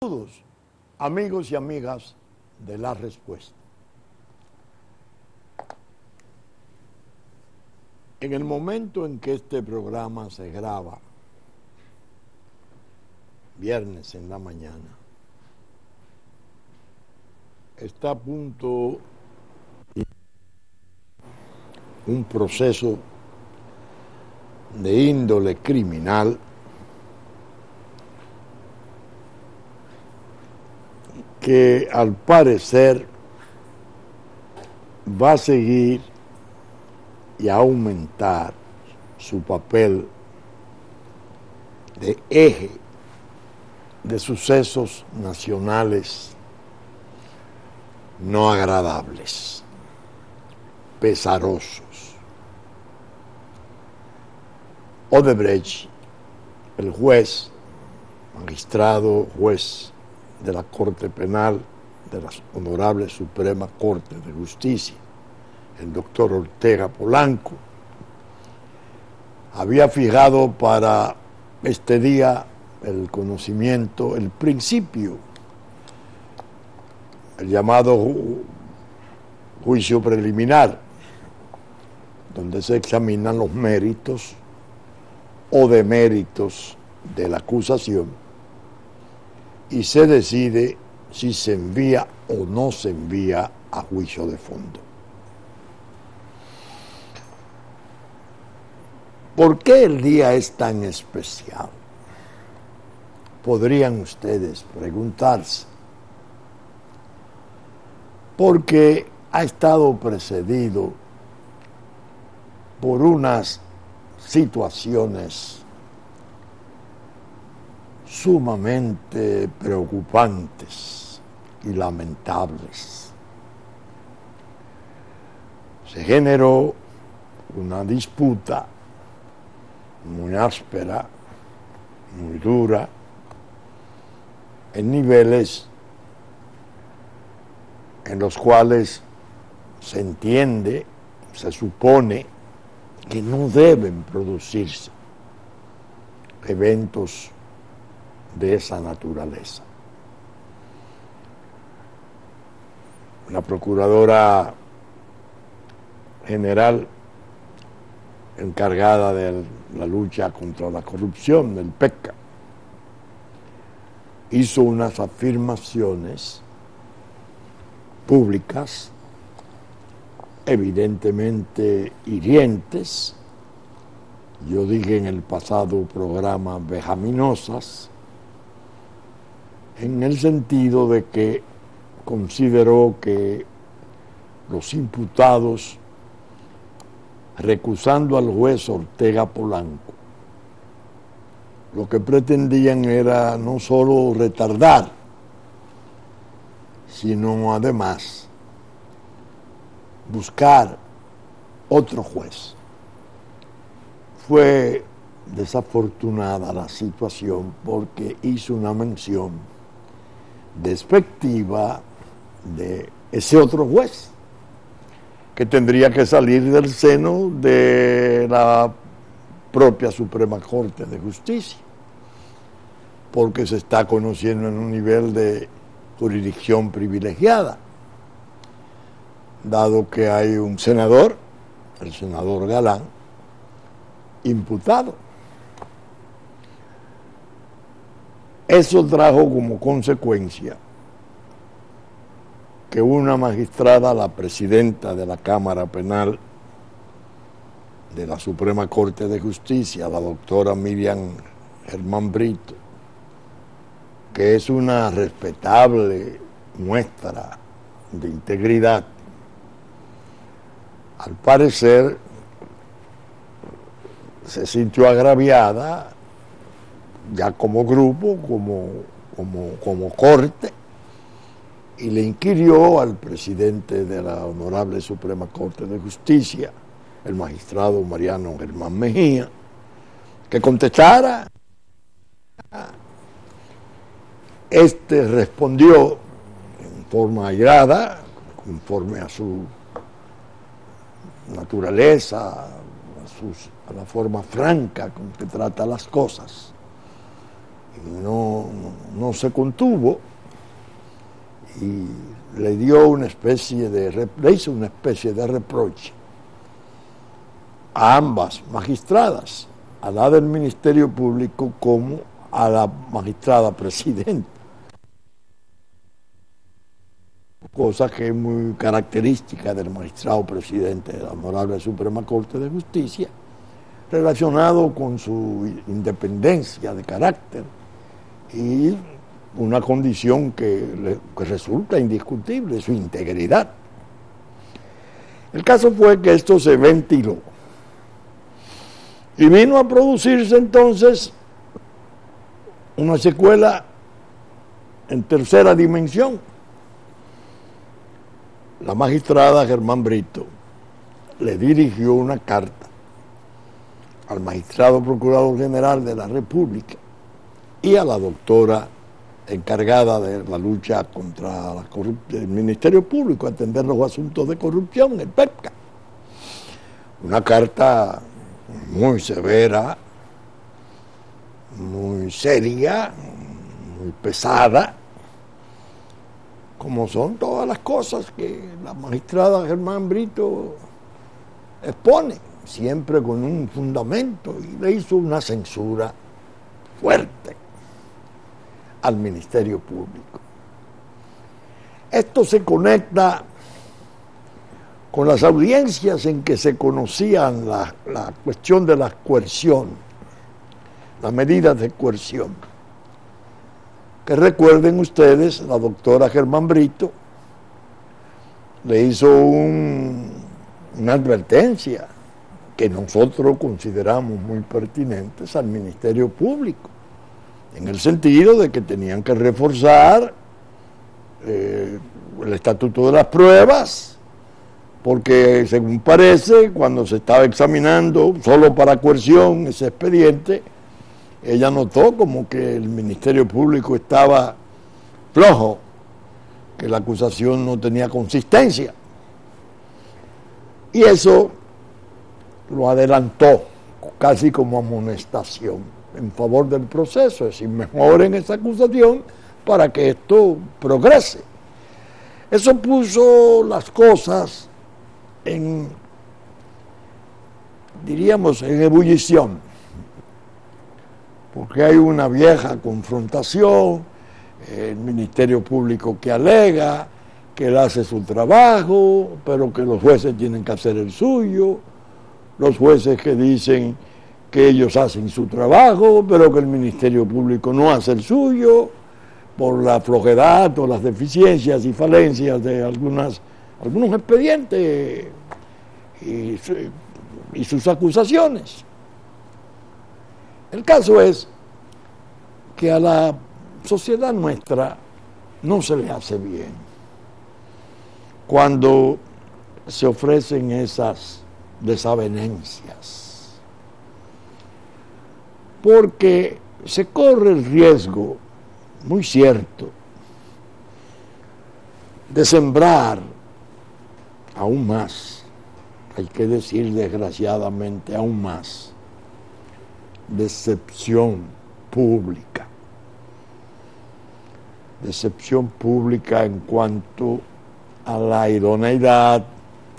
Saludos, amigos y amigas de La Respuesta. En el momento en que este programa se graba, viernes en la mañana, está a punto un proceso de índole criminal que al parecer va a seguir y a aumentar su papel de eje de sucesos nacionales no agradables, pesarosos. Odebrecht, el juez de la Corte Penal de la Honorable Suprema Corte de Justicia, el doctor Ortega Polanco, había fijado para este día el conocimiento, el principio, el llamado juicio preliminar, donde se examinan los méritos o deméritos de la acusación y se decide si se envía o no se envía a juicio de fondo. ¿Por qué el día es tan especial? Podrían ustedes preguntarse. Porque ha estado precedido por unas situaciones sumamente preocupantes y lamentables. Se generó una disputa muy áspera, muy dura, en niveles en los cuales se entiende, se supone que no deben producirse eventos de esa naturaleza. La Procuradora General encargada de la lucha contra la corrupción, del PECA, hizo unas afirmaciones públicas evidentemente hirientes, yo dije en el pasado programa vejaminosas, en el sentido de que consideró que los imputados, recusando al juez Ortega Polanco, lo que pretendían era no solo retardar, sino además buscar otro juez. Fue desafortunada la situación porque hizo una mención despectiva de ese otro juez, que tendría que salir del seno de la propia Suprema Corte de Justicia, porque se está conociendo en un nivel de jurisdicción privilegiada, dado que hay un senador, el senador Galán, imputado. Eso trajo como consecuencia que una magistrada, la presidenta de la Cámara Penal de la Suprema Corte de Justicia, la doctora Miriam Germán Brito, que es una respetable muestra de integridad, al parecer se sintió agraviada ya como grupo, como corte, y le inquirió al presidente de la Honorable Suprema Corte de Justicia, el magistrado Mariano Germán Mejía, que contestara. Este respondió en forma airada, conforme a su naturaleza, a la forma franca con que trata las cosas. y no se contuvo y le dio una especie de, le hizo una especie de reproche a ambas magistradas, a la del Ministerio Público como a la magistrada presidenta, cosa que es muy característica del magistrado presidente de la Honorable Suprema Corte de Justicia, relacionado con su independencia de carácter y una condición que resulta indiscutible, su integridad. El caso fue que esto se ventiló y vino a producirse entonces una secuela en tercera dimensión. La magistrada Germán Brito le dirigió una carta al magistrado procurador general de la República y a la doctora encargada de la lucha contra la corrupción, el Ministerio Público, atender los asuntos de corrupción, el PEPCA. Una carta muy severa, muy seria, muy pesada, como son todas las cosas que la magistrada Germán Brito expone, siempre con un fundamento, y le hizo una censura fuerte al Ministerio Público. Esto se conecta con las audiencias en que se conocían la cuestión de la coerción, las medidas de coerción. Que recuerden ustedes, la doctora Germán Brito le hizo una advertencia que nosotros consideramos muy pertinentes al Ministerio Público, en el sentido de que tenían que reforzar el estatuto de las pruebas, porque según parece, cuando se estaba examinando solo para coerción ese expediente, ella notó como que el Ministerio Público estaba flojo, que la acusación no tenía consistencia. Y eso lo adelantó casi como amonestación en favor del proceso, es decir, mejoren esa acusación para que esto progrese. Eso puso las cosas diríamos, en ebullición, porque hay una vieja confrontación, el Ministerio Público que alega que él hace su trabajo, pero que los jueces tienen que hacer el suyo, los jueces que dicen que ellos hacen su trabajo, pero que el Ministerio Público no hace el suyo, por la flojedad o las deficiencias y falencias de algunos expedientes y sus acusaciones. El caso es que a la sociedad nuestra no se le hace bien cuando se ofrecen esas desavenencias, porque se corre el riesgo, muy cierto, de sembrar aún más, hay que decir desgraciadamente aún más, decepción pública en cuanto a la idoneidad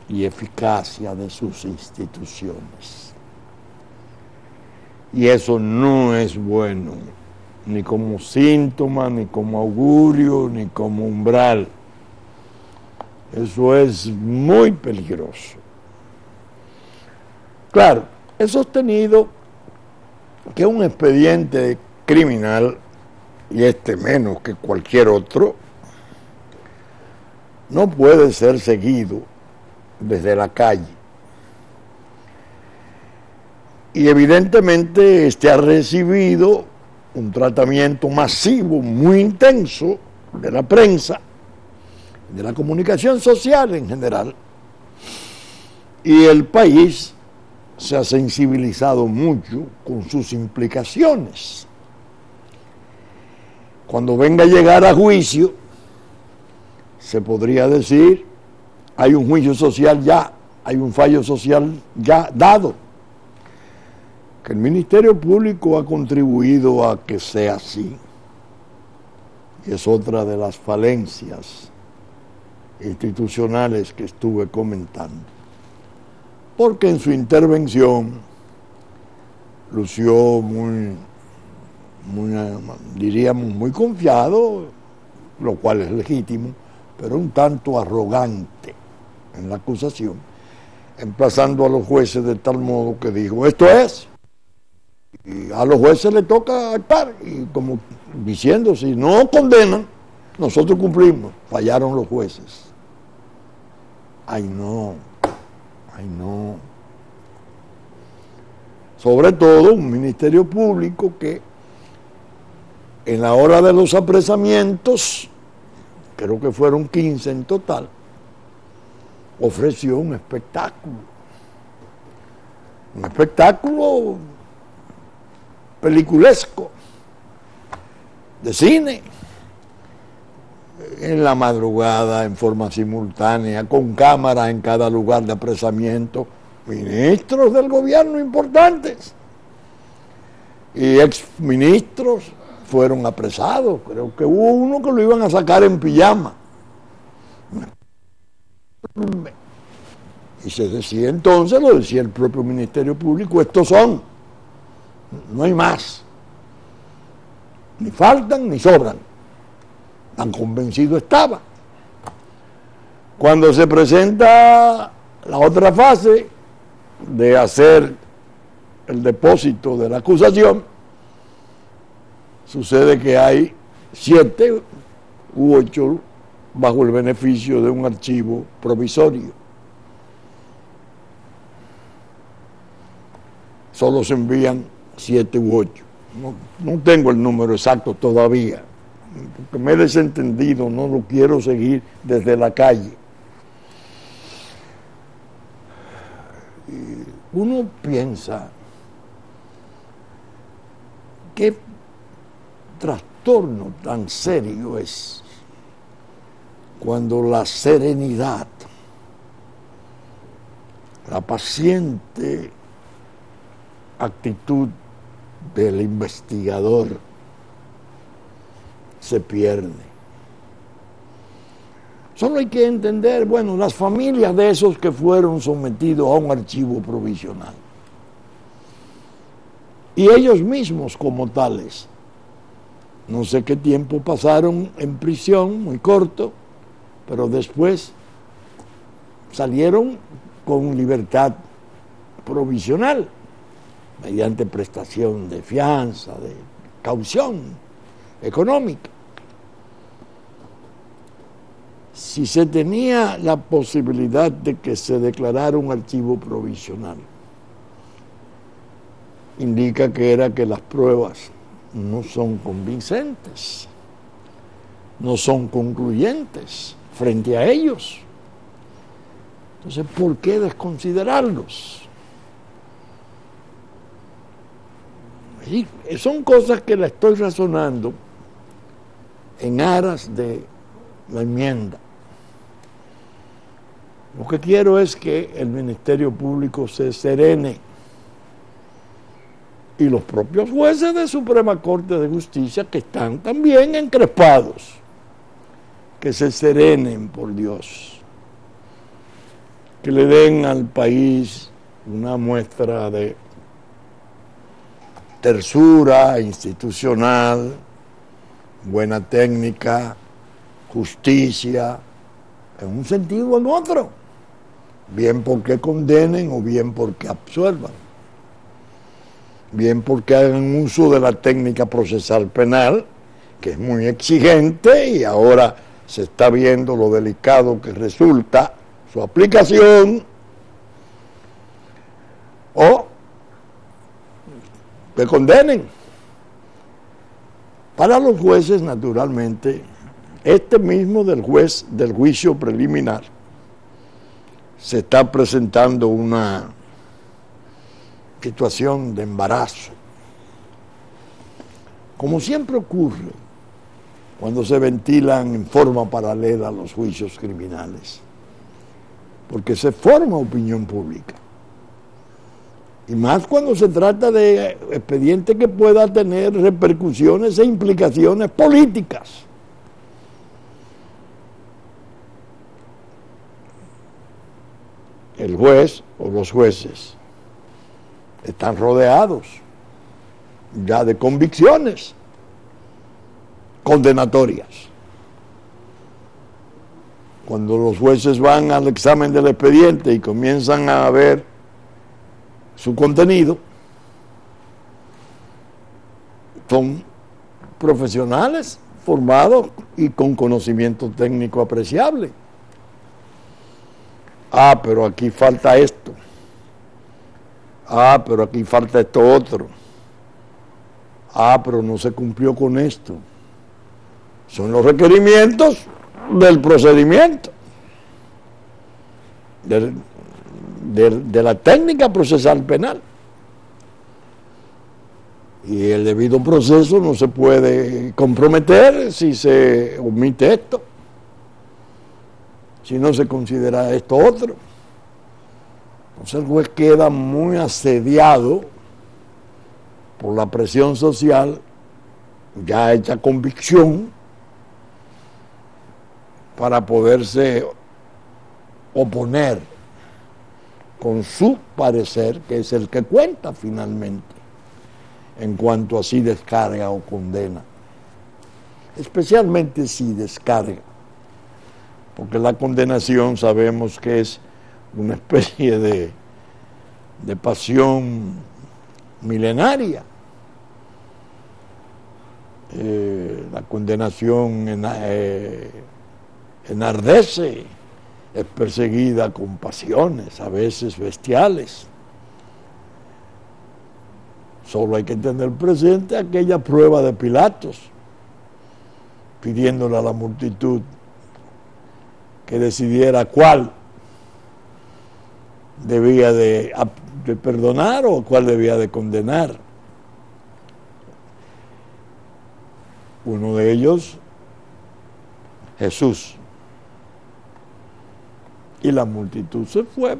y eficacia de sus instituciones. Y eso no es bueno, ni como síntoma, ni como augurio, ni como umbral. Eso es muy peligroso. Claro, he sostenido que un expediente criminal, y este menos que cualquier otro, no puede ser seguido desde la calle. Y evidentemente ha recibido un tratamiento masivo, muy intenso, de la prensa, de la comunicación social en general, y el país se ha sensibilizado mucho con sus implicaciones. Cuando venga a llegar a juicio, se podría decir, hay un juicio social ya, hay un fallo social ya dado. que el Ministerio Público ha contribuido a que sea así. Y es otra de las falencias institucionales que estuve comentando. Porque en su intervención lució diríamos, muy confiado, lo cual es legítimo, pero un tanto arrogante en la acusación, emplazando a los jueces de tal modo que dijo, esto es, y a los jueces les toca actuar, y como diciendo, si no condenan, nosotros cumplimos. Fallaron los jueces. Ay no, ay no. Sobre todo un ministerio público que en la hora de los apresamientos, creo que fueron 15 en total, ofreció un espectáculo peliculesco, de cine, en la madrugada, en forma simultánea, con cámaras en cada lugar de apresamiento, ministros del gobierno importantes y exministros fueron apresados. Creo que hubo uno que lo iban a sacar en pijama. Y se decía entonces, lo decía el propio Ministerio Público, estos son, no hay más, ni faltan ni sobran. Tan convencido estaba. Cuando se presenta la otra fase de hacer el depósito de la acusación, sucede que hay 7 u 8 bajo el beneficio de un archivo provisorio. Solo se envían 7 u 8. No tengo el número exacto todavía, porque me he desentendido, no lo quiero seguir desde la calle. Y uno piensa, qué trastorno tan serio es cuando la serenidad, la paciente actitud del investigador se pierde. Solo hay que entender, bueno, las familias de esos que fueron sometidos a un archivo provisional y ellos mismos como tales, no sé qué tiempo pasaron en prisión, muy corto, pero después salieron con libertad provisional mediante prestación de fianza, de caución económica. Si se tenía la posibilidad de que se declarara un archivo provisional, indica que era que las pruebas no son convincentes, no son concluyentes frente a ellos. Entonces, ¿por qué desconsiderarlos? Y son cosas que la estoy razonando en aras de la enmienda. Lo que quiero es que el Ministerio Público se serene y los propios jueces de Suprema Corte de Justicia, que están también encrespados, que se serenen, por Dios, que le den al país una muestra de tersura institucional, buena técnica, justicia, en un sentido o en otro, bien porque condenen o bien porque absuelvan, bien porque hagan uso de la técnica procesal penal, que es muy exigente y ahora se está viendo lo delicado que resulta su aplicación, o que condenen. Para los jueces, naturalmente, este mismo del juez del juicio preliminar, se está presentando una situación de embarazo. Como siempre ocurre cuando se ventilan en forma paralela los juicios criminales, porque se forma opinión pública. Y más cuando se trata de expediente que pueda tener repercusiones e implicaciones políticas. El juez o los jueces están rodeados ya de convicciones condenatorias. Cuando los jueces van al examen del expediente y comienzan a ver su contenido, son profesionales formados y con conocimiento técnico apreciable. Ah, pero aquí falta esto. Ah, pero aquí falta esto otro. Ah, pero no se cumplió con esto. Son los requerimientos del procedimiento, de la técnica procesal penal. Y el debido proceso no se puede comprometer si se omite esto, si no se considera esto otro. Entonces el juez queda muy asediado por la presión social, ya hecha convicción, para poderse oponer con su parecer, que es el que cuenta finalmente, en cuanto a si descarga o condena. Especialmente si descarga, porque la condenación sabemos que es una especie de pasión milenaria. La condenación enardece, es perseguida con pasiones, a veces bestiales. Solo hay que tener presente aquella prueba de Pilatos, pidiéndole a la multitud que decidiera cuál debía de perdonar o cuál debía de condenar. Uno de ellos, Jesús. Y la multitud se fue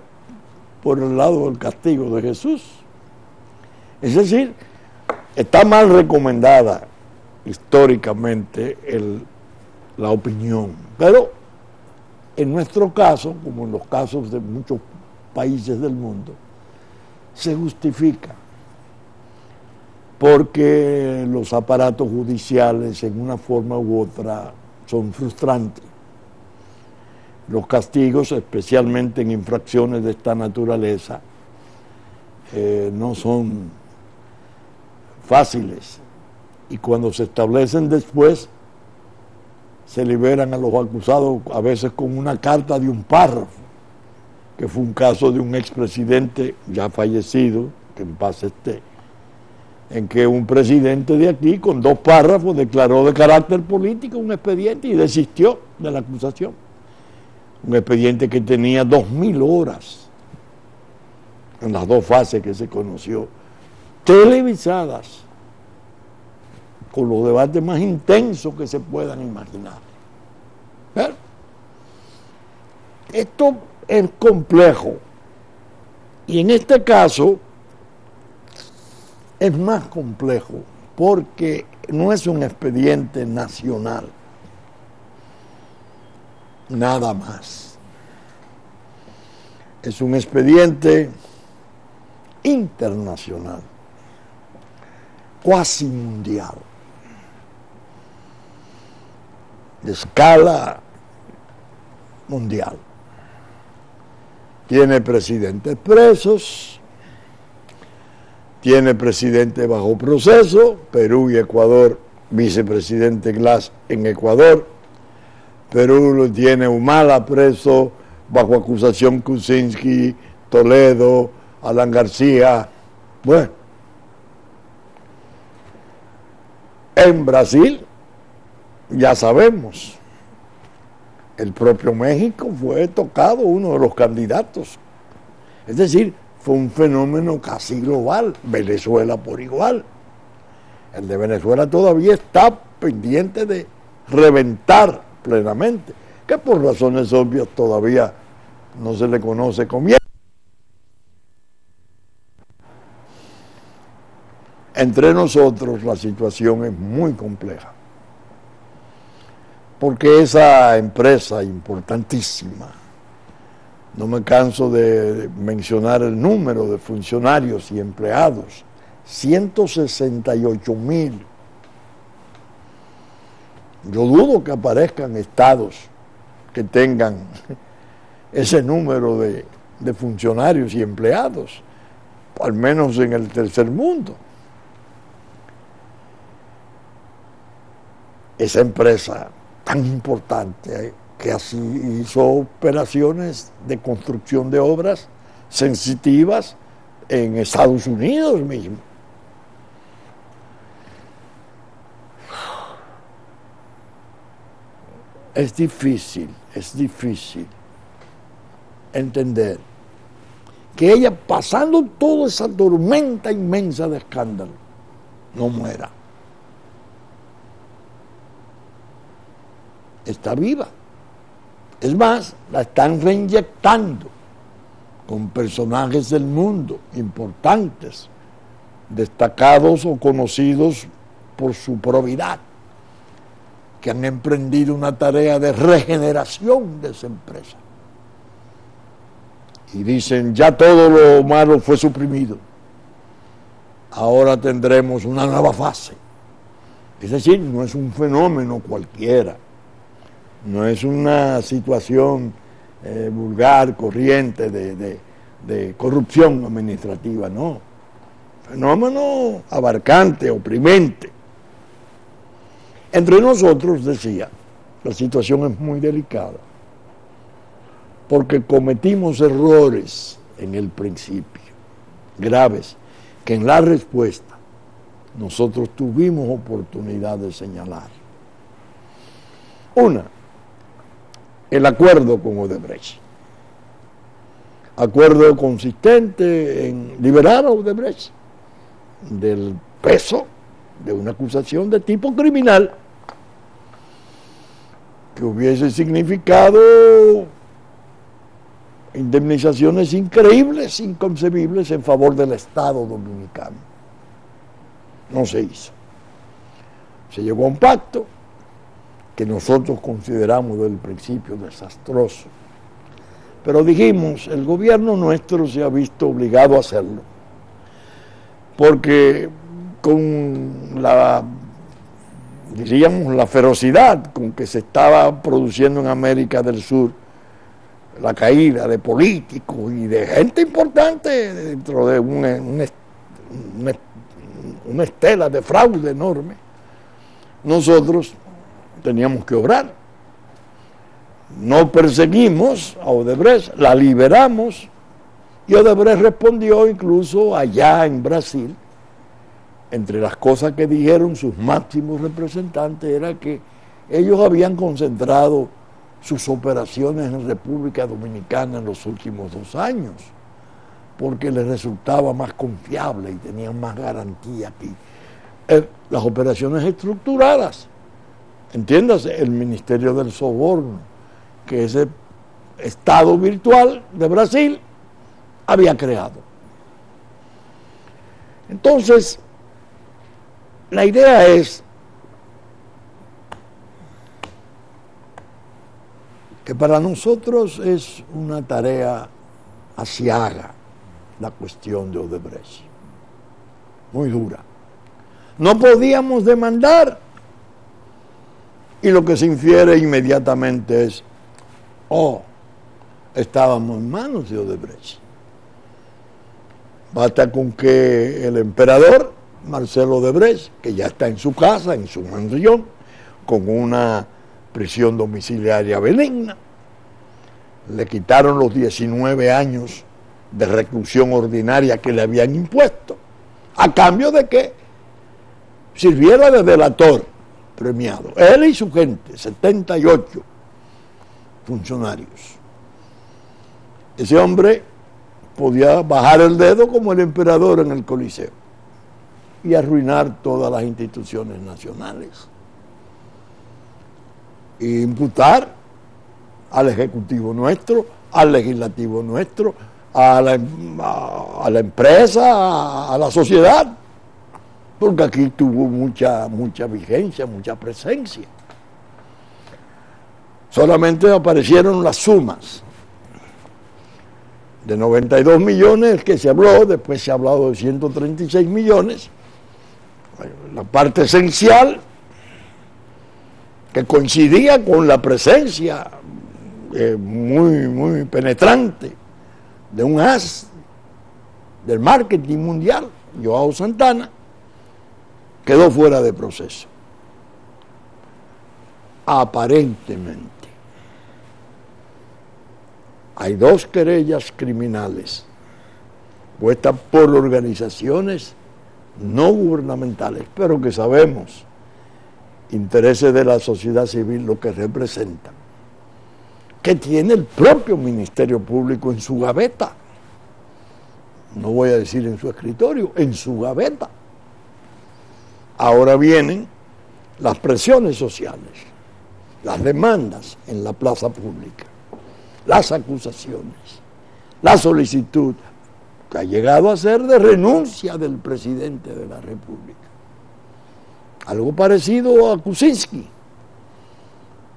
por el lado del castigo de Jesús. Es decir, está mal recomendada históricamente la opinión, pero en nuestro caso, como en los casos de muchos países del mundo, se justifica, porque los aparatos judiciales en una forma u otra son frustrantes. Los castigos, especialmente en infracciones de esta naturaleza, no son fáciles, y cuando se establecen después, se liberan a los acusados a veces con una carta de un párrafo, que fue un caso de un expresidente ya fallecido, que en paz esté, en que un presidente de aquí con 2 párrafos declaró de carácter político un expediente y desistió de la acusación. Un expediente que tenía 2000 horas en las 2 fases que se conoció, televisadas, con los debates más intensos que se puedan imaginar. ¿Ver? Esto es complejo, y en este caso es más complejo porque no es un expediente nacional, nada más. Es un expediente internacional, cuasi mundial, de escala mundial. Tiene presidentes presos, tiene presidente bajo proceso, Perú y Ecuador, vicepresidente Glass en Ecuador. Perú lo tiene Humala preso, bajo acusación Kuczynski, Toledo, Alan García. Bueno, en Brasil, ya sabemos, el propio México fue tocado, uno de los candidatos. Es decir, fue un fenómeno casi global. Venezuela por igual. El de Venezuela todavía está pendiente de reventar plenamente, que por razones obvias todavía no se le conoce con bien. entre nosotros la situación es muy compleja, porque esa empresa importantísima, no me canso de mencionar el número de funcionarios y empleados, 168,000. Yo dudo que aparezcan estados que tengan ese número de funcionarios y empleados, al menos en el tercer mundo. Esa empresa tan importante que así hizo operaciones de construcción de obras sensitivas en Estados Unidos mismo. Es difícil entender que ella, pasando toda esa tormenta inmensa de escándalo, no muera. Está viva. Es más, la están reinyectando con personajes del mundo importantes, destacados o conocidos por su probidad, que han emprendido una tarea de regeneración de esa empresa. Y dicen, ya todo lo malo fue suprimido, ahora tendremos una nueva fase. Es decir, no es un fenómeno cualquiera, no es una situación vulgar, corriente de corrupción administrativa, no. Fenómeno abarcante, oprimente. Entre nosotros, decía, la situación es muy delicada, porque cometimos errores en el principio, graves, que en la respuesta nosotros tuvimos oportunidad de señalar. Una, el acuerdo con Odebrecht. Acuerdo consistente en liberar a Odebrecht del peso de una acusación de tipo criminal que hubiese significado indemnizaciones increíbles, inconcebibles en favor del Estado dominicano. No se hizo. Se llegó a un pacto que nosotros consideramos desde el principio desastroso. Pero dijimos, el gobierno nuestro se ha visto obligado a hacerlo, porque con la, diríamos, la ferocidad con que se estaba produciendo en América del Sur la caída de políticos y de gente importante dentro de una estela de fraude enorme, nosotros teníamos que obrar. No perseguimos a Odebrecht, la liberamos, y Odebrecht respondió incluso allá en Brasil. Entre las cosas que dijeron sus máximos representantes era que ellos habían concentrado sus operaciones en República Dominicana en los últimos 2 años, porque les resultaba más confiable y tenían más garantía aquí. Las operaciones estructuradas, entiéndase, el Ministerio del Soborno, que ese Estado virtual de Brasil había creado. Entonces, la idea es que para nosotros es una tarea aciaga la cuestión de Odebrecht, muy dura. No podíamos demandar, y lo que se infiere inmediatamente es, estábamos en manos de Odebrecht. Basta con que el emperador Marcelo Odebrecht, que ya está en su casa, en su mansión, con una prisión domiciliaria benigna, le quitaron los 19 años de reclusión ordinaria que le habían impuesto, a cambio de que sirviera de delator premiado, él y su gente, 78 funcionarios. Ese hombre podía bajar el dedo como el emperador en el Coliseo y arruinar todas las instituciones nacionales e imputar al Ejecutivo nuestro, al Legislativo nuestro, a la empresa, a la sociedad, porque aquí tuvo mucha vigencia, mucha presencia. Solamente aparecieron las sumas de 92 millones que se habló, después se ha hablado de 136 millones. La parte esencial que coincidía con la presencia muy penetrante de un as del marketing mundial, Joao Santana, quedó fuera de proceso. Aparentemente. Hay 2 querellas criminales puestas por organizaciones no gubernamentales, pero que sabemos intereses de la sociedad civil lo que representan, que tiene el propio Ministerio Público en su gaveta. No voy a decir en su escritorio, en su gaveta. Ahora vienen las presiones sociales, las demandas en la plaza pública, las acusaciones, la solicitud que ha llegado a ser de renuncia del presidente de la República. Algo parecido a Kuczynski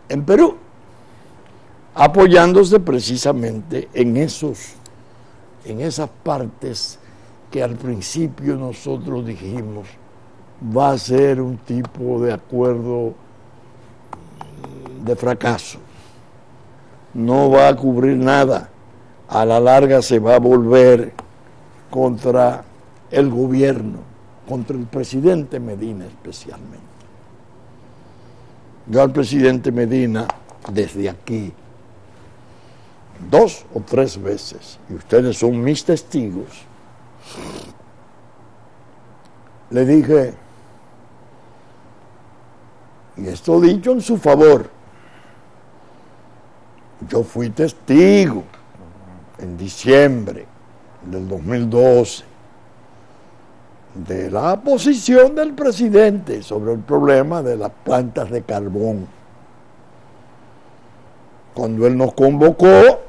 en Perú, apoyándose precisamente en esas partes que al principio nosotros dijimos va a ser un tipo de acuerdo de fracaso. No va a cubrir nada, a la larga se va a volver contra el gobierno, contra el presidente Medina especialmente. Yo al presidente Medina, desde aquí, 2 o 3 veces, y ustedes son mis testigos, le dije, y esto dicho en su favor, yo fui testigo en diciembre del 2012 de la posición del presidente sobre el problema de las plantas de carbón. Cuando él nos convocó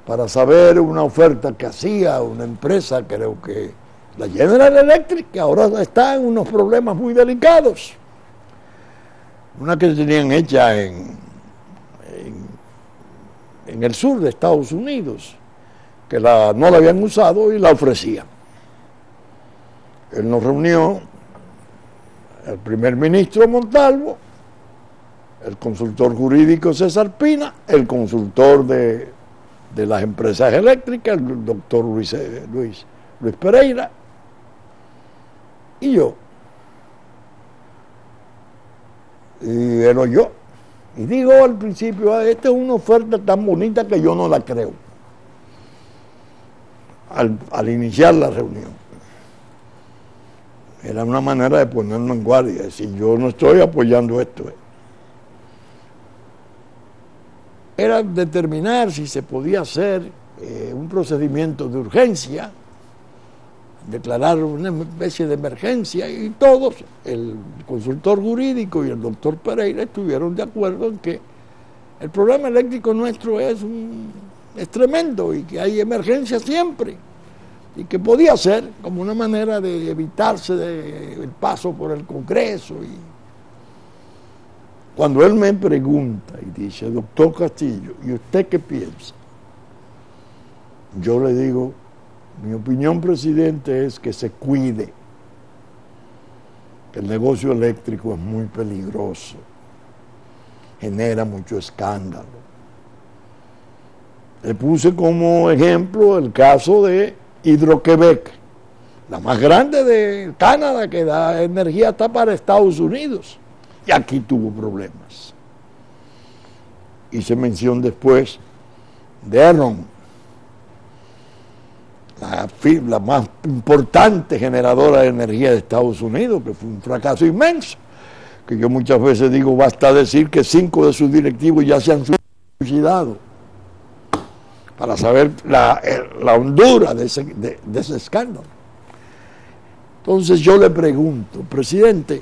para saber una oferta que hacía una empresa, creo que la General Electric, que ahora está en unos problemas muy delicados, una que tenían hecha en el sur de Estados Unidos, que no la habían usado y la ofrecían. Él nos reunió, el primer ministro Montalvo, el consultor jurídico César Pina, el consultor de las empresas eléctricas, el doctor Luis Pereira, y yo. Y él oyó. Y digo al principio, esta es una oferta tan bonita que yo no la creo. Al iniciar la reunión. Era una manera de ponernos en guardia, decir, yo no estoy apoyando esto. Era determinar si se podía hacer un procedimiento de urgencia, declarar una especie de emergencia, y todos, el consultor jurídico y el doctor Pereira, estuvieron de acuerdo en que el problema eléctrico nuestro es tremendo y que hay emergencia siempre, y que podía ser como una manera de evitarse el paso por el Congreso. Y cuando él me pregunta y dice, doctor Castillo, ¿y usted qué piensa? Yo le digo, mi opinión, presidente, es que se cuide, que el negocio eléctrico es muy peligroso, genera mucho escándalo. Le puse como ejemplo el caso de Hidro-Québec, la más grande de Canadá, que da energía hasta para Estados Unidos, y aquí tuvo problemas. Hice mención después de Enron, la más importante generadora de energía de Estados Unidos, que fue un fracaso inmenso, que yo muchas veces digo, basta decir que 5 de sus directivos ya se han suicidado, para saber la hondura de ese escándalo. Entonces yo le pregunto, presidente,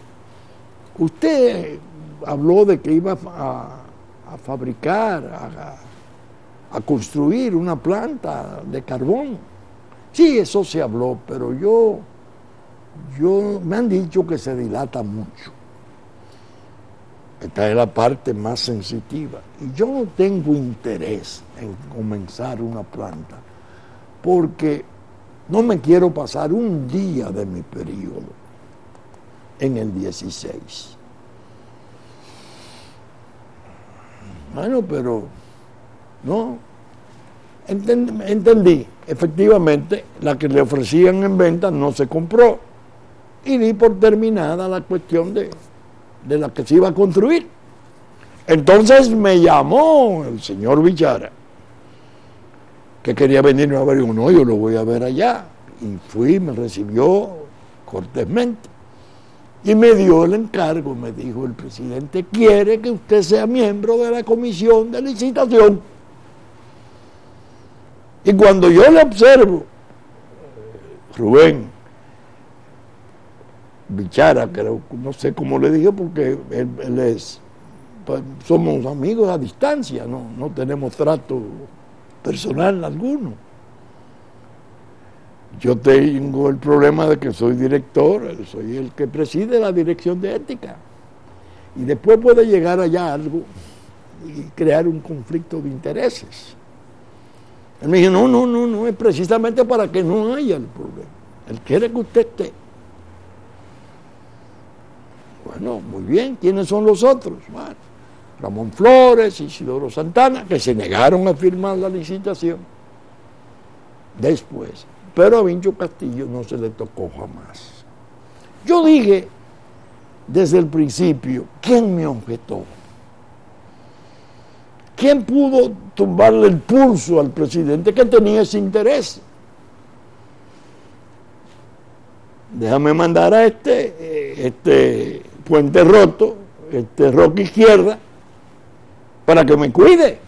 usted habló de que iba a fabricar, a construir una planta de carbón. Sí, eso se habló, pero yo Me han dicho que se dilata mucho. Esta es la parte más sensitiva. Y yo no tengo interés en comenzar una planta porque no me quiero pasar un día de mi periodo en el 16. Bueno, pero no. Entendí. Efectivamente, la que le ofrecían en venta no se compró. Y di por terminada la cuestión de la que se iba a construir. Entonces me llamó el señor Bichara, que quería venirme a ver, y digo, no, yo lo voy a ver allá. Y fui, me recibió cortésmente. Y me dio el encargo, me dijo, el presidente quiere que usted sea miembro de la comisión de licitación. Y cuando yo le observo, Rubén Bichara, creo, no sé cómo le dije, porque él es, pues, somos amigos a distancia, no tenemos trato personal alguno. Yo tengo el problema de que soy director, soy el que preside la dirección de ética. Y después puede llegar allá algo y crear un conflicto de intereses. Él me dijo, no, es precisamente para que no haya el problema. Él quiere que usted esté. Bueno, muy bien, ¿quiénes son los otros? Bueno, Ramón Flores, Isidoro Santana, que se negaron a firmar la licitación. Después, pero a Vincho Castillo no se le tocó jamás. Yo dije desde el principio, ¿quién me objetó? ¿Quién pudo tumbarle el pulso al presidente que tenía ese interés? Déjame mandar a este puente roto, roca izquierda, para que me cuide.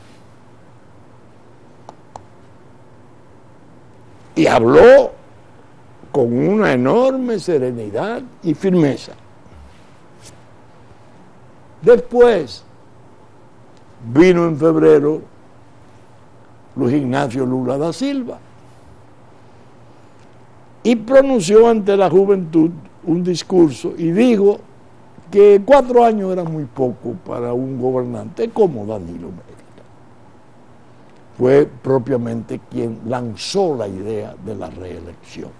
Y habló con una enorme serenidad y firmeza. Después vino en febrero Luis Ignacio Lula da Silva y pronunció ante la juventud un discurso y dijo que 4 años era muy poco para un gobernante como Danilo Medina. Fue propiamente quien lanzó la idea de la reelección.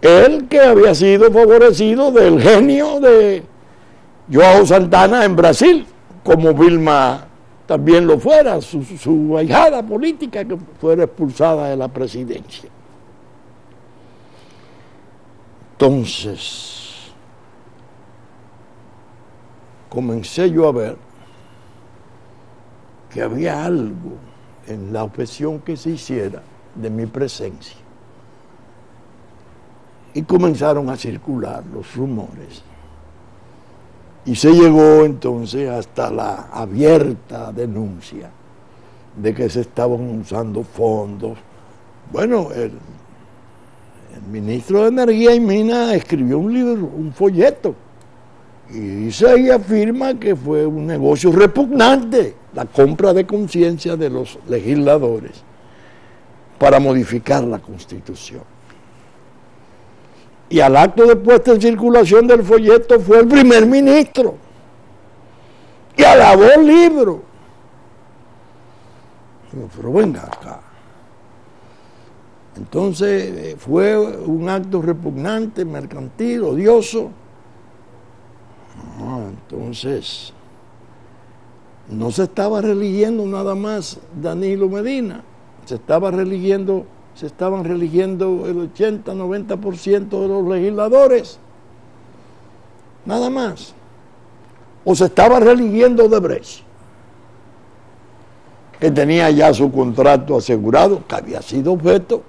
Él, que había sido favorecido del genio de João Santana en Brasil, como Vilma también lo fuera, su ahijada política que fuera expulsada de la presidencia. Entonces, comencé yo a ver que había algo en la objeción que se hiciera de mi presencia. Y comenzaron a circular los rumores. Y se llegó entonces hasta la abierta denuncia de que se estaban usando fondos. Bueno, el ministro de Energía y Minas escribió un libro, un folleto, y dice y afirma que fue un negocio repugnante la compra de conciencia de los legisladores para modificar la Constitución. Y al acto de puesta en circulación del folleto fue el primer ministro y alabó el libro. Pero venga acá. Entonces fue un acto repugnante, mercantil, odioso. Entonces no se estaba religiendo nada más Danilo Medina, se estaban religiendo el 80-90% de los legisladores, nada más. O se estaba religiendo Odebrecht, que tenía ya su contrato asegurado, que había sido objeto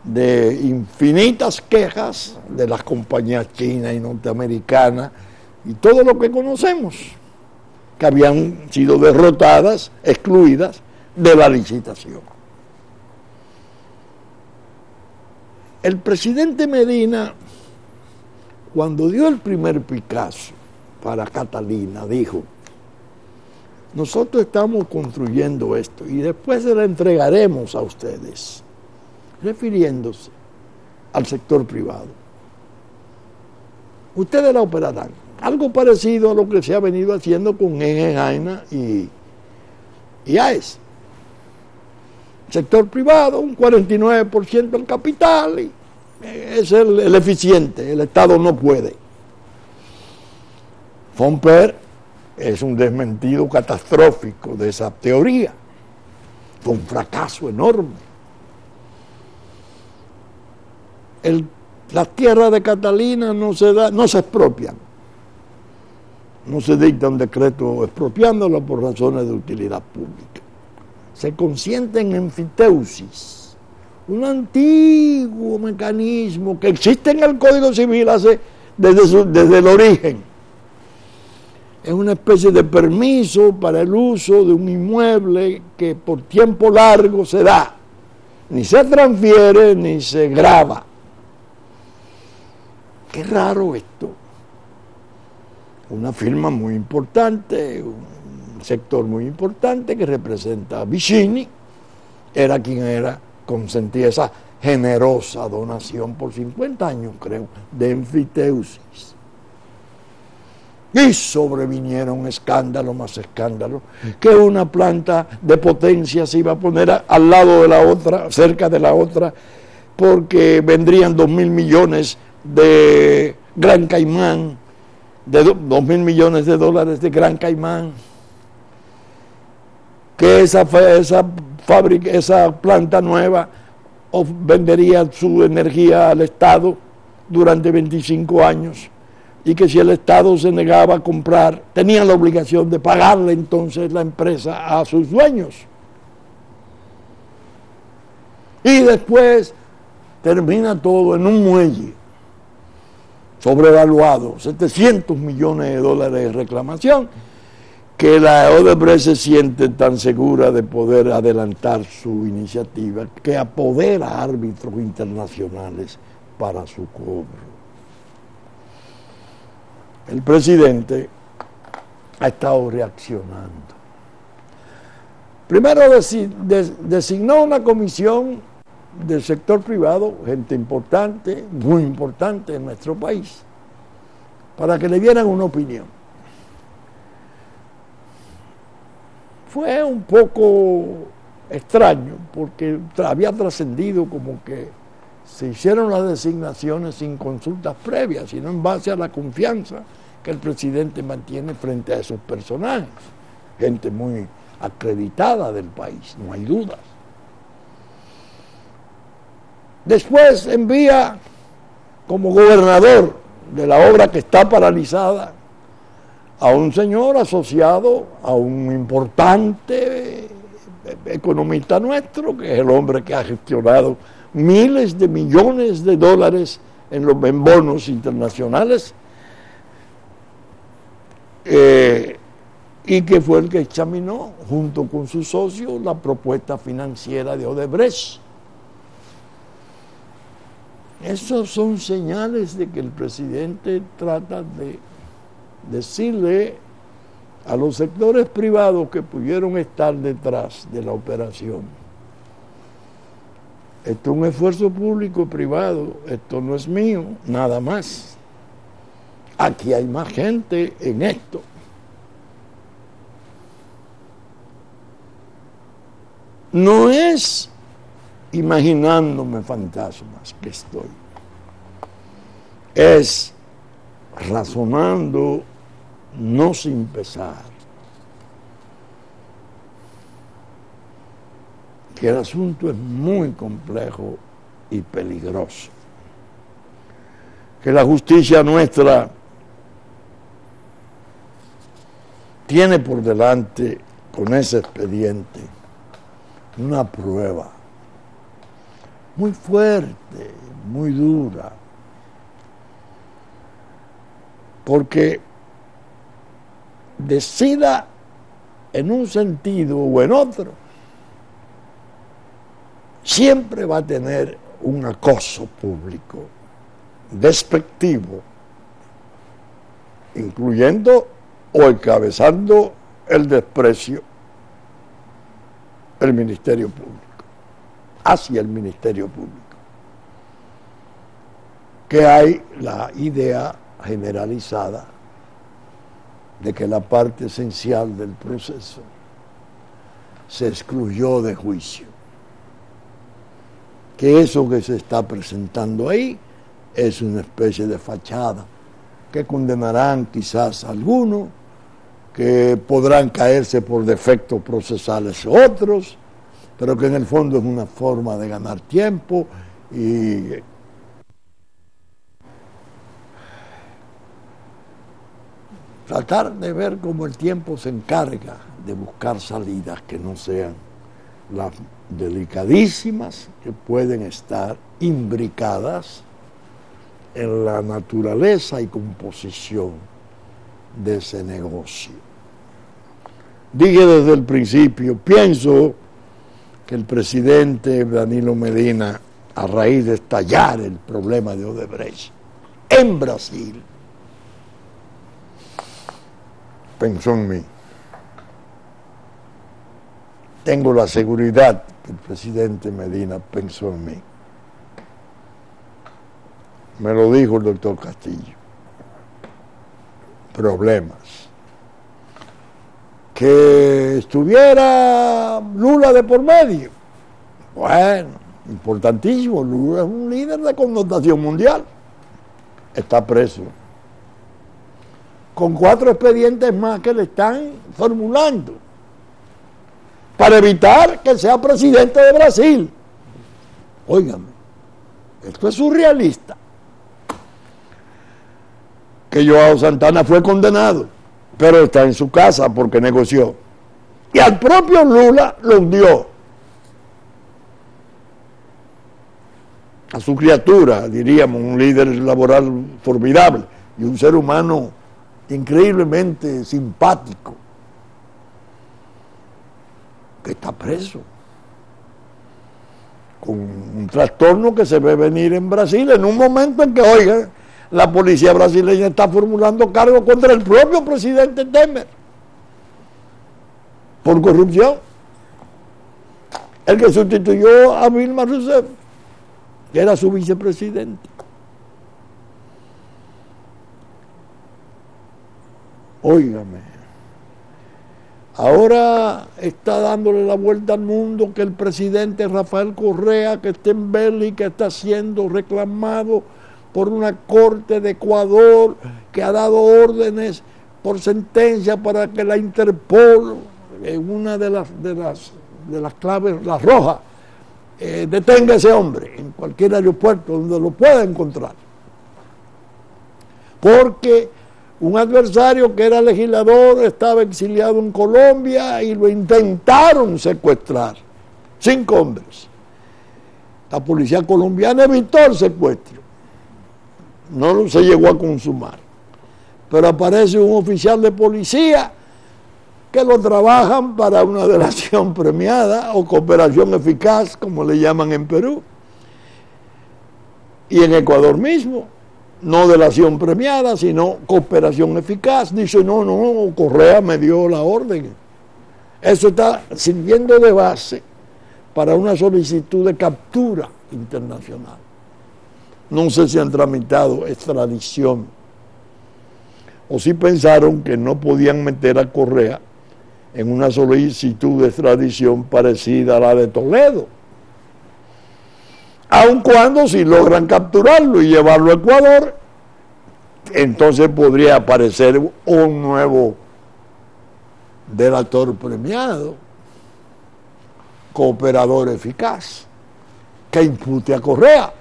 de infinitas quejas de las compañías chinas y norteamericanas y todo lo que conocemos, que habían sido derrotadas, excluidas de la licitación. El presidente Medina, cuando dio el primer Picasso para Catalina, dijo: nosotros estamos construyendo esto y después se lo entregaremos a ustedes, refiriéndose al sector privado. Ustedes la operarán. Algo parecido a lo que se ha venido haciendo con Enel y AES. Sector privado, un 49% del capital, y es el eficiente, el Estado no puede. Fomper es un desmentido catastrófico de esa teoría. Fue un fracaso enorme. Las tierras de Catalina no se expropian. No se dicta un decreto expropiándolo por razones de utilidad pública. Se consiente en enfiteusis, un antiguo mecanismo que existe en el Código Civil desde el origen. Es una especie de permiso para el uso de un inmueble que por tiempo largo se da. Ni se transfiere ni se grava. Qué raro esto. Una firma muy importante, un sector muy importante que representa a Vicini, era quien consentía esa generosa donación por 50 años, creo, de enfiteusis. Y sobrevinieron escándalos más escándalos, que una planta de potencia se iba a poner al lado de la otra, cerca de la otra, porque vendrían 2.000 millones de Gran Caimán, de 2.000 millones de dólares de Gran Caimán, que esa fábrica, esa planta nueva vendería su energía al Estado durante 25 años, y que si el Estado se negaba a comprar, tenía la obligación de pagarle entonces la empresa a sus dueños. Y después termina todo en un muelle sobrevaluado, 700 millones de dólares de reclamación, que la Odebrecht se siente tan segura de poder adelantar su iniciativa que apodera a árbitros internacionales para su cobro. El presidente ha estado reaccionando. Primero designó una comisión del sector privado, gente importante, muy importante en nuestro país, para que le dieran una opinión. Fue un poco extraño, porque había trascendido como que se hicieron las designaciones sin consultas previas, sino en base a la confianza que el presidente mantiene frente a esos personajes, gente muy acreditada del país, no hay dudas. Después envía como gobernador de la obra que está paralizada a un señor asociado a un importante economista nuestro, que es el hombre que ha gestionado miles de millones de dólares en bonos internacionales, y que fue el que examinó junto con su socio la propuesta financiera de Odebrecht. Esos son señales de que el presidente trata de decirle a los sectores privados que pudieron estar detrás de la operación: esto es un esfuerzo público-privado, esto no es mío, nada más. Aquí hay más gente en esto. No es imaginándome fantasmas que estoy, es razonando no sin pesar que el asunto es muy complejo y peligroso, que la justicia nuestra tiene por delante con ese expediente una prueba muy fuerte, muy dura, porque decida en un sentido o en otro, siempre va a tener un acoso público despectivo, incluyendo o encabezando el desprecio del Ministerio Público, hacia el Ministerio Público. que hay la idea generalizada de que la parte esencial del proceso se excluyó de juicio, que eso que se está presentando ahí es una especie de fachada, que condenarán quizás a algunos, que podrán caerse por defectos procesales otros, pero que en el fondo es una forma de ganar tiempo y tratar de ver cómo el tiempo se encarga de buscar salidas que no sean las delicadísimas que pueden estar imbricadas en la naturaleza y composición de ese negocio. Dije desde el principio, pienso que el presidente Danilo Medina, a raíz de estallar el problema de Odebrecht en Brasil, pensó en mí. Tengo la seguridad que el presidente Medina pensó en mí. Me lo dijo el doctor Castillo. Problemas. Que estuviera Lula de por medio. Bueno, importantísimo. Lula es un líder de connotación mundial. Está preso. Con 4 expedientes más que le están formulando para evitar que sea presidente de Brasil. Óigame, esto es surrealista. Que Joao Santana fue condenado, pero está en su casa porque negoció. Y al propio Lula lo hundió. A su criatura, diríamos, un líder laboral formidable y un ser humano increíblemente simpático, que está preso con un trastorno que se ve venir en Brasil en un momento en que, oiga, la policía brasileña está formulando cargos contra el propio presidente Temer por corrupción, el que sustituyó a Dilma Rousseff, que era su vicepresidente. Óigame, ahora está dándole la vuelta al mundo que el presidente Rafael Correa, que está en Bélgica, está siendo reclamado por una corte de Ecuador que ha dado órdenes por sentencia para que la Interpol, en una de las claves, la roja, detenga a ese hombre en cualquier aeropuerto donde lo pueda encontrar. Porque un adversario que era legislador estaba exiliado en Colombia y lo intentaron secuestrar. 5 hombres. La policía colombiana evitó el secuestro. No se llegó a consumar. Pero aparece un oficial de policía que lo trabajan para una delación premiada o cooperación eficaz, como le llaman en Perú. Y en Ecuador mismo. No delación premiada, sino cooperación eficaz. Dice, no, Correa me dio la orden. Eso está sirviendo de base para una solicitud de captura internacional. No sé si han tramitado extradición o si pensaron que no podían meter a Correa en una solicitud de extradición parecida a la de Toledo. Aun cuando si logran capturarlo y llevarlo a Ecuador, entonces podría aparecer un nuevo delator premiado, cooperador eficaz, que impute a Correa.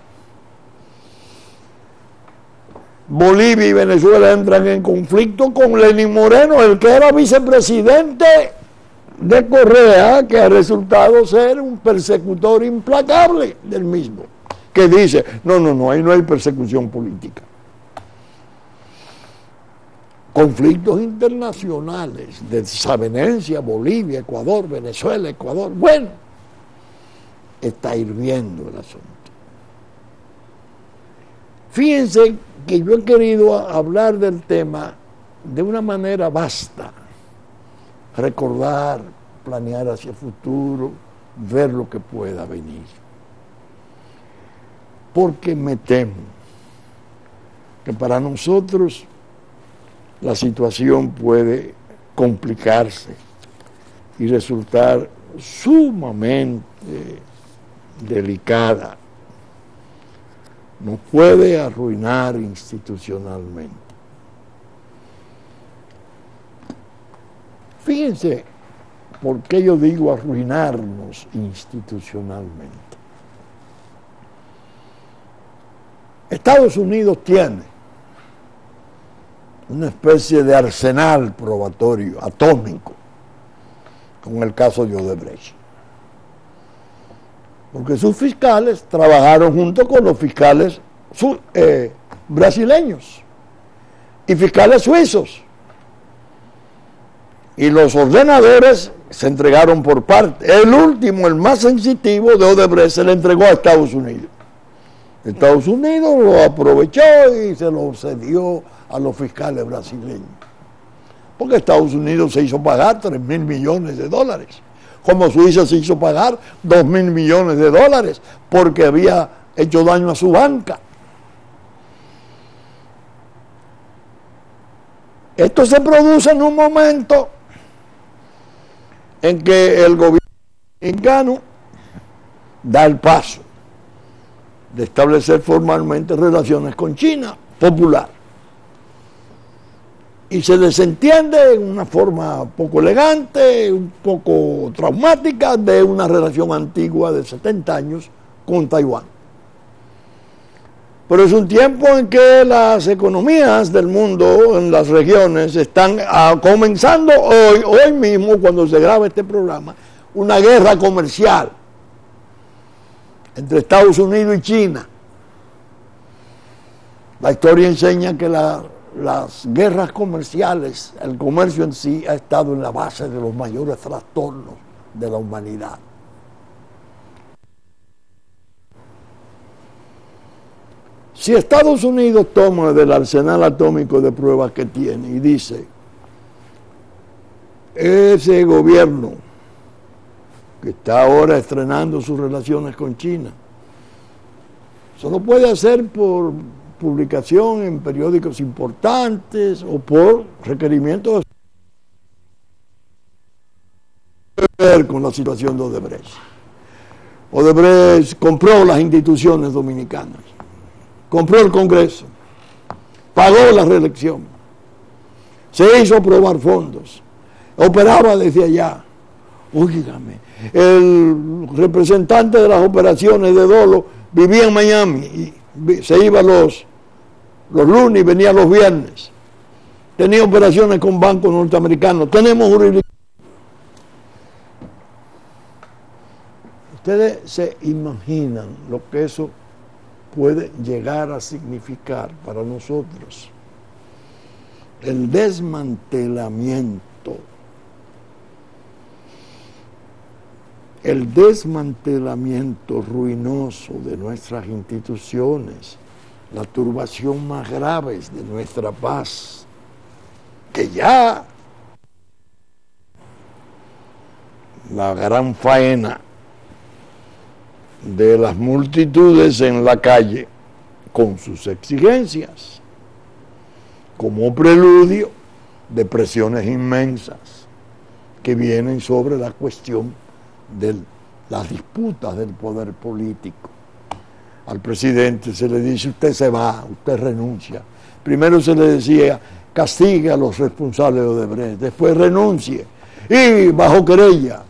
Bolivia y Venezuela entran en conflicto con Lenín Moreno, el que era vicepresidente de Correa, que ha resultado ser un persecutor implacable del mismo, que dice, no, ahí no hay persecución política. Conflictos internacionales, desavenencia, Bolivia, Ecuador, Venezuela, Ecuador, bueno, está hirviendo el asunto. Fíjense que yo he querido hablar del tema de una manera vasta, recordar, planear hacia el futuro, ver lo que pueda venir. Porque me temo que para nosotros la situación puede complicarse y resultar sumamente delicada. Nos puede arruinar institucionalmente. Fíjense por qué yo digo arruinarnos institucionalmente. Estados Unidos tiene una especie de arsenal probatorio atómico con el caso de Odebrecht, porque sus fiscales trabajaron junto con los fiscales brasileños y fiscales suizos, y los ordenadores se entregaron por parte. El último, el más sensitivo de Odebrecht, se le entregó a Estados Unidos. Estados Unidos lo aprovechó y se lo cedió a los fiscales brasileños, porque Estados Unidos se hizo pagar 3.000 millones de dólares, como Suiza se hizo pagar 2.000 millones de dólares porque había hecho daño a su banca. Esto se produce en un momento en que el gobierno mexicano da el paso de establecer formalmente relaciones con China popular, y se desentiende en una forma poco elegante, un poco traumática, de una relación antigua de 70 años con Taiwán. Pero es un tiempo en que las economías del mundo, en las regiones, están comenzando hoy mismo, cuando se graba este programa, una guerra comercial entre Estados Unidos y China. La historia enseña que las guerras comerciales, el comercio en sí, ha estado en la base de los mayores trastornos de la humanidad. Si Estados Unidos toma del arsenal atómico de pruebas que tiene y dice, ese gobierno que está ahora estrenando sus relaciones con China, solo puede hacer por publicación en periódicos importantes o por requerimientos que ver con la situación de Odebrecht. Odebrecht compró las instituciones dominicanas, compró el Congreso, pagó la reelección, se hizo aprobar fondos, operaba desde allá. Óigame, el representante de las operaciones de dolo vivía en Miami y se iba los lunes y venía los viernes. Tenía operaciones con bancos norteamericanos. Tenemos jurisdicción. Ustedes se imaginan lo que eso puede llegar a significar para nosotros. El desmantelamiento ruinoso de nuestras instituciones, la turbación más grave de nuestra paz, que ya la gran faena de las multitudes en la calle con sus exigencias, como preludio de presiones inmensas que vienen sobre la cuestión de las disputas del poder político. Al presidente se le dice, usted se va, usted renuncia. Primero se le decía, castigue a los responsables de Odebrecht, después renuncie y bajo querella.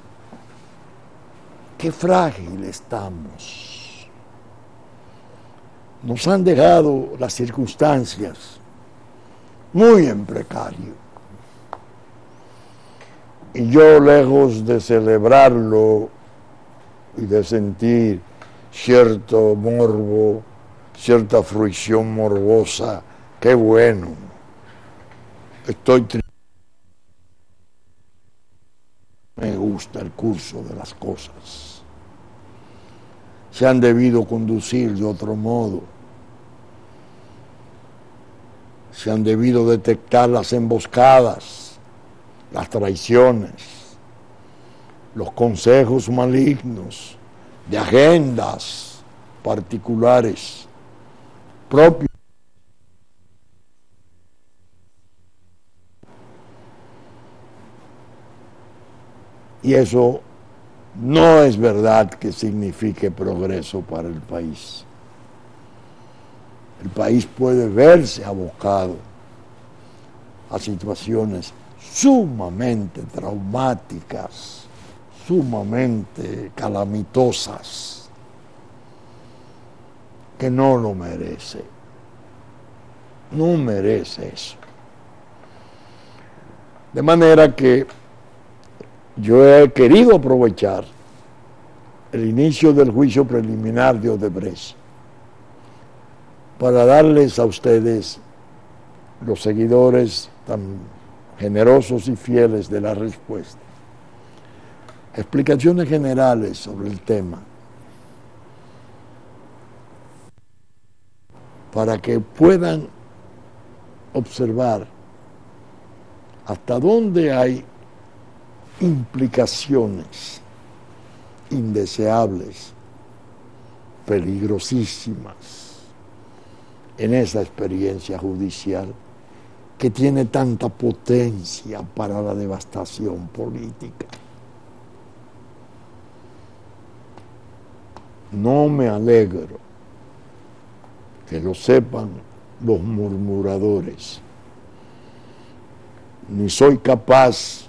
Qué frágil estamos. Nos han dejado las circunstancias muy en precario. Y yo, lejos de celebrarlo y de sentir cierto morbo, cierta fruición morbosa, qué bueno, estoy triste. Me gusta el curso de las cosas. Se han debido conducir de otro modo. Se han debido detectar las emboscadas, las traiciones, los consejos malignos de agendas particulares propios Y eso no es verdad que signifique progreso para el país. El país puede verse abocado a situaciones sumamente traumáticas, sumamente calamitosas, que no lo merece. No merece eso. De manera que yo he querido aprovechar el inicio del juicio preliminar de Odebrecht para darles a ustedes, los seguidores tan generosos y fieles de la respuesta, explicaciones generales sobre el tema, para que puedan observar hasta dónde hay implicaciones indeseables, peligrosísimas, en esa experiencia judicial que tiene tanta potencia para la devastación política. No me alegro, que lo sepan los murmuradores, ni soy capaz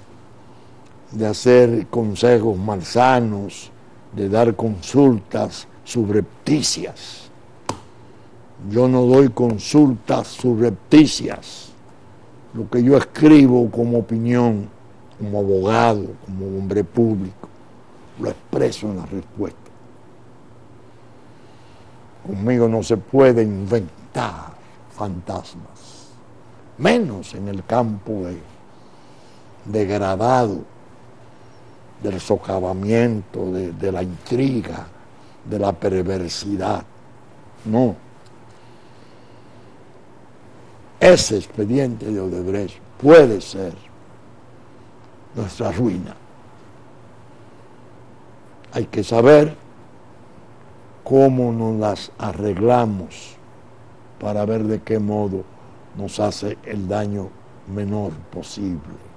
de hacer consejos malsanos, de dar consultas subrepticias. Yo no doy consultas subrepticias. Lo que yo escribo como opinión, como abogado, como hombre público, lo expreso en la respuesta. Conmigo no se puede inventar fantasmas, menos en el campo degradado del socavamiento, de la intriga, de la perversidad. No. Ese expediente de Odebrecht puede ser nuestra ruina. Hay que saber cómo nos las arreglamos para ver de qué modo nos hace el daño menor posible.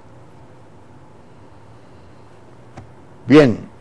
Bien.